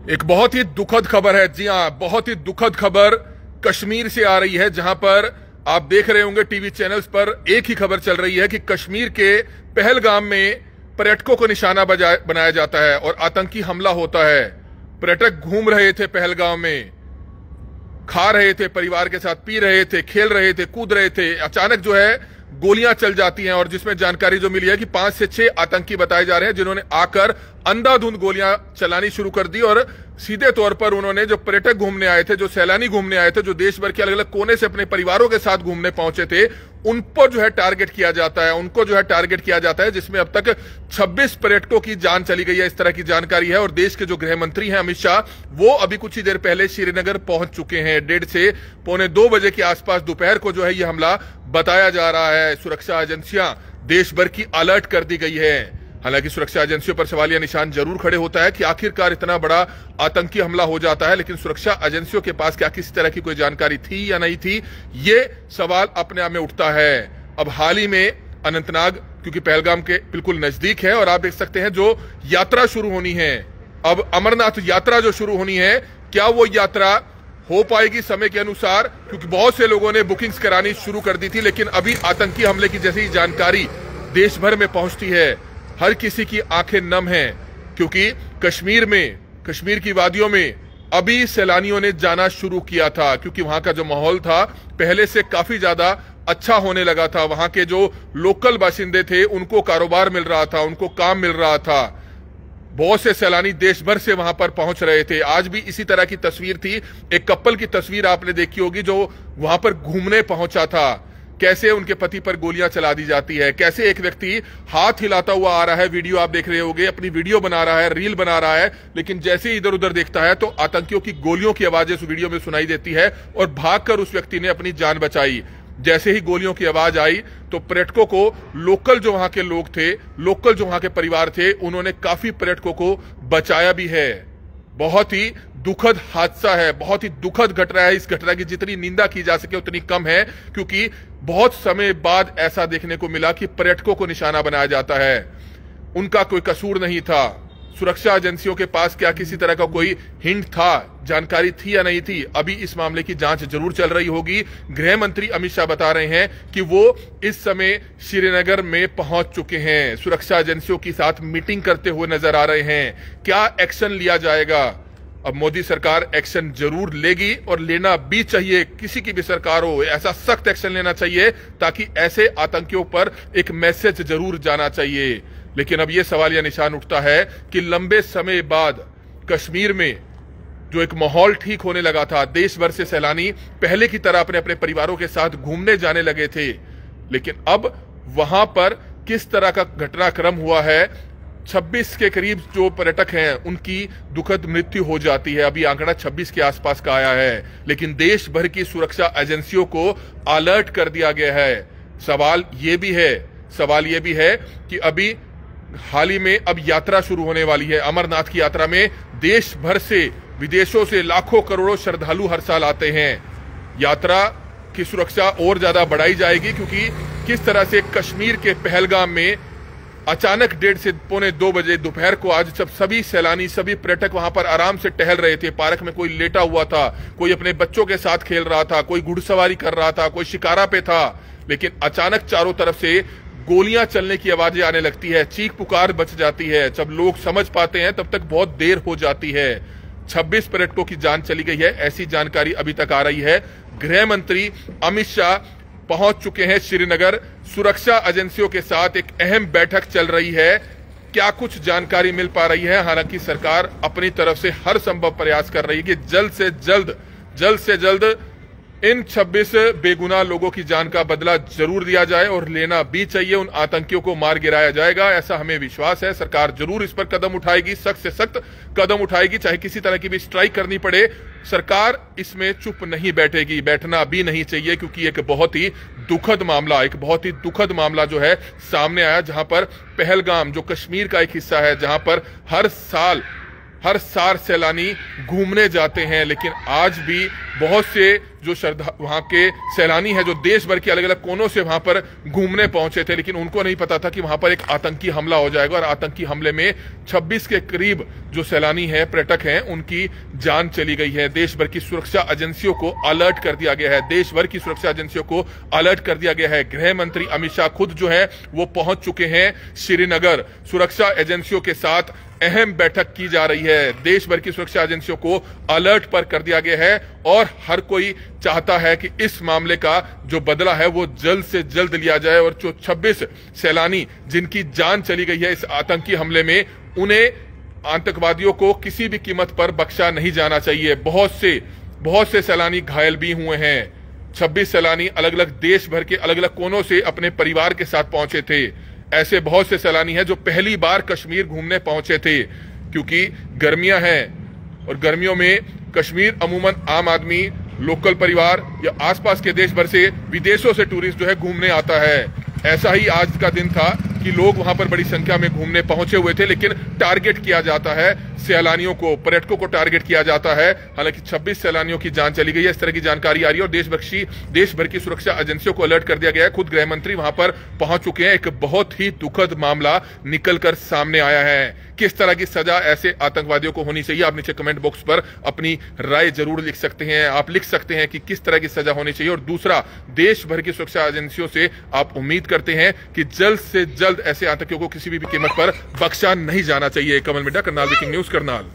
एक बहुत ही दुखद खबर है। जी हां, बहुत ही दुखद खबर कश्मीर से आ रही है, जहां पर आप देख रहे होंगे टीवी चैनल्स पर एक ही खबर चल रही है कि कश्मीर के पहलगाम में पर्यटकों को निशाना बनाया जाता है और आतंकी हमला होता है। पर्यटक घूम रहे थे पहलगाम में, खा रहे थे, परिवार के साथ पी रहे थे, खेल रहे थे, कूद रहे थे। अचानक जो है गोलियां चल जाती हैं और जिसमें जानकारी जो मिली है कि 5 से 6 आतंकी बताए जा रहे हैं, जिन्होंने आकर अंधाधुंध गोलियां चलानी शुरू कर दी और सीधे तौर पर उन्होंने जो पर्यटक घूमने आए थे, जो सैलानी घूमने आए थे, जो देश भर के अलग अलग कोने से अपने परिवारों के साथ घूमने पहुंचे थे, उन पर जो है टारगेट किया जाता है, उनको जो है टारगेट किया जाता है, जिसमें अब तक 26 पर्यटकों की जान चली गई है, इस तरह की जानकारी है। और देश के जो गृह मंत्री हैं अमित शाह, वो अभी कुछ ही देर पहले श्रीनगर पहुंच चुके हैं। 1:30 से पौने 2 बजे के आसपास दोपहर को जो है ये हमला बताया जा रहा है। सुरक्षा एजेंसियां देश भर की अलर्ट कर दी गई है। हालांकि सुरक्षा एजेंसियों पर सवालिया निशान जरूर खड़े होता है कि आखिरकार इतना बड़ा आतंकी हमला हो जाता है, लेकिन सुरक्षा एजेंसियों के पास क्या किसी तरह की कोई जानकारी थी या नहीं थी, ये सवाल अपने आप में उठता है। अब हाल ही में अनंतनाग, क्योंकि पहलगाम के बिल्कुल नजदीक है, और आप देख सकते हैं जो यात्रा शुरू होनी है, अब अमरनाथ यात्रा जो शुरू होनी है, क्या वो यात्रा हो पाएगी समय के अनुसार? क्योंकि बहुत से लोगों ने बुकिंग्स करानी शुरू कर दी थी, लेकिन अभी आतंकी हमले की जैसी जानकारी देश भर में पहुंचती है, हर किसी की आंखें नम हैं, क्योंकि कश्मीर की वादियों में अभी सैलानियों ने जाना शुरू किया था, क्योंकि वहां का जो माहौल था पहले से काफी ज्यादा अच्छा होने लगा था। वहां के जो लोकल बाशिंदे थे उनको कारोबार मिल रहा था, उनको काम मिल रहा था। बहुत से सैलानी देश भर से वहां पर पहुंच रहे थे। आज भी इसी तरह की तस्वीर थी। एक कपल की तस्वीर आपने देखी होगी जो वहां पर घूमने पहुंचा था। कैसे उनके पति पर गोलियां चला दी जाती है, कैसे एक व्यक्ति हाथ हिलाता हुआ आ रहा है, वीडियो आप देख रहे होंगे, अपनी वीडियो बना रहा है, रील बना रहा है, लेकिन जैसे ही इधर उधर देखता है तो आतंकियों की गोलियों की आवाजें उस वीडियो में सुनाई देती है और भागकर उस व्यक्ति ने अपनी जान बचाई। जैसे ही गोलियों की आवाज आई तो पर्यटकों को, लोकल जो वहां के लोग थे, लोकल जो वहां के परिवार थे, उन्होंने काफी पर्यटकों को बचाया भी है। बहुत ही दुखद हादसा है, बहुत ही दुखद घटना है। इस घटना की जितनी निंदा की जा सके उतनी कम है, क्योंकि बहुत समय बाद ऐसा देखने को मिला कि पर्यटकों को निशाना बनाया जाता है। उनका कोई कसूर नहीं था। सुरक्षा एजेंसियों के पास क्या किसी तरह का कोई हिंट था, जानकारी थी या नहीं थी? अभी इस मामले की जांच जरूर चल रही होगी। गृह मंत्री अमित शाह बता रहे हैं कि वो इस समय श्रीनगर में पहुंच चुके हैं, सुरक्षा एजेंसियों के साथ मीटिंग करते हुए नजर आ रहे हैं। क्या एक्शन लिया जाएगा? अब मोदी सरकार एक्शन जरूर लेगी और लेना भी चाहिए। किसी की भी सरकार हो, ऐसा सख्त एक्शन लेना चाहिए ताकि ऐसे आतंकियों पर एक मैसेज जरूर जाना चाहिए। लेकिन अब यह सवालिया निशान उठता है कि लंबे समय बाद कश्मीर में जो एक माहौल ठीक होने लगा था, देश भर से सैलानी पहले की तरह अपने अपने परिवारों के साथ घूमने जाने लगे थे, लेकिन अब वहां पर किस तरह का घटनाक्रम हुआ है। 26 के करीब जो पर्यटक हैं उनकी दुखद मृत्यु हो जाती है। अभी आंकड़ा 26 के आसपास का आया है, लेकिन देश भर की सुरक्षा एजेंसियों को अलर्ट कर दिया गया है। सवाल ये भी है कि अभी हाल ही में अब यात्रा शुरू होने वाली है। अमरनाथ की यात्रा में देश भर से, विदेशों से लाखों करोड़ों श्रद्धालु हर साल आते हैं। यात्रा की सुरक्षा और ज्यादा बढ़ाई जाएगी, क्योंकि किस तरह से कश्मीर के पहलगाम में अचानक 1:30 से पौने 2 बजे दोपहर को, आज जब सभी सैलानी, सभी पर्यटक वहां पर आराम से टहल रहे थे, पार्क में कोई लेटा हुआ था, कोई अपने बच्चों के साथ खेल रहा था, कोई घुड़सवारी कर रहा था, कोई शिकारा पे था, लेकिन अचानक चारों तरफ से गोलियां चलने की आवाजें आने लगती है, चीख पुकार बच जाती है। जब लोग समझ पाते हैं तब तक बहुत देर हो जाती है। 26 पर्यटकों की जान चली गई है, ऐसी जानकारी अभी तक आ रही है। गृह मंत्री अमित शाह पहुंच चुके हैं श्रीनगर। सुरक्षा एजेंसियों के साथ एक अहम बैठक चल रही है। क्या कुछ जानकारी मिल पा रही है? हालांकि सरकार अपनी तरफ से हर संभव प्रयास कर रही है कि जल्द से जल्द इन 26 बेगुनाह लोगों की जान का बदला जरूर दिया जाए और लेना भी चाहिए। उन आतंकियों को मार गिराया जाएगा, ऐसा हमें विश्वास है। सरकार जरूर इस पर कदम उठाएगी, सख्त से सख्त कदम उठाएगी, चाहे किसी तरह की भी स्ट्राइक करनी पड़े। सरकार इसमें चुप नहीं बैठेगी, बैठना भी नहीं चाहिए, क्योंकि एक बहुत ही दुखद मामला जो है सामने आया, जहां पर पहलगाम, जो कश्मीर का एक हिस्सा है, जहां पर हर साल सैलानी घूमने जाते हैं, लेकिन आज भी बहुत से जो वहां के सैलानी हैं जो देश भर के अलग अलग कोनों से वहां पर घूमने पहुंचे थे, लेकिन उनको नहीं पता था कि वहां पर एक आतंकी हमला हो जाएगा और आतंकी हमले में 26 के करीब जो सैलानी हैं, पर्यटक हैं, उनकी जान चली गई है। देश भर की सुरक्षा एजेंसियों को अलर्ट कर दिया गया है। देश भर की सुरक्षा एजेंसियों को अलर्ट कर दिया गया है। गृह मंत्री अमित शाह खुद जो है वो पहुंच चुके हैं श्रीनगर। सुरक्षा एजेंसियों के साथ अहम बैठक की जा रही है। देश भर की सुरक्षा एजेंसियों को अलर्ट पर कर दिया गया है और हर कोई चाहता है कि इस मामले का जो बदला है वो जल्द से जल्द लिया जाए और जो 26 सैलानी जिनकी जान चली गई है इस आतंकी हमले में, उन्हें आतंकवादियों को किसी भी कीमत पर बख्शा नहीं जाना चाहिए। बहुत से सैलानी घायल भी हुए हैं। 26 सैलानी अलग अलग देश भर के अलग अलग कोनों से अपने परिवार के साथ पहुंचे थे। ऐसे बहुत से सैलानी हैं जो पहली बार कश्मीर घूमने पहुंचे थे, क्योंकि गर्मियां हैं और गर्मियों में कश्मीर अमूमन आम आदमी, लोकल परिवार या आसपास के देश भर से, विदेशों से टूरिस्ट जो है घूमने आता है। ऐसा ही आज का दिन था कि लोग वहां पर बड़ी संख्या में घूमने पहुंचे हुए थे, लेकिन टारगेट किया जाता है सैलानियों को, पर्यटकों को टारगेट किया जाता है। हालांकि 26 सैलानियों की जान चली गई है, इस तरह की जानकारी आ रही है और देश भर की सुरक्षा एजेंसियों को अलर्ट कर दिया गया है। खुद गृह मंत्री वहां पर पहुंच चुके हैं। एक बहुत ही दुखद मामला निकलकर सामने आया है। किस तरह की सजा ऐसे आतंकवादियों को होनी चाहिए, आप नीचे कमेंट बॉक्स पर अपनी राय जरूर लिख सकते हैं। आप लिख सकते हैं कि किस तरह की सजा होनी चाहिए। और दूसरा, देश भर की सुरक्षा एजेंसियों से आप उम्मीद करते हैं कि जल्द से जल्द ऐसे आतंकियों को किसी भी कीमत पर बख्शा नहीं जाना चाहिए। कमल मिड्डा, करनाल ब्रेकिंग न्यूज, करनाल।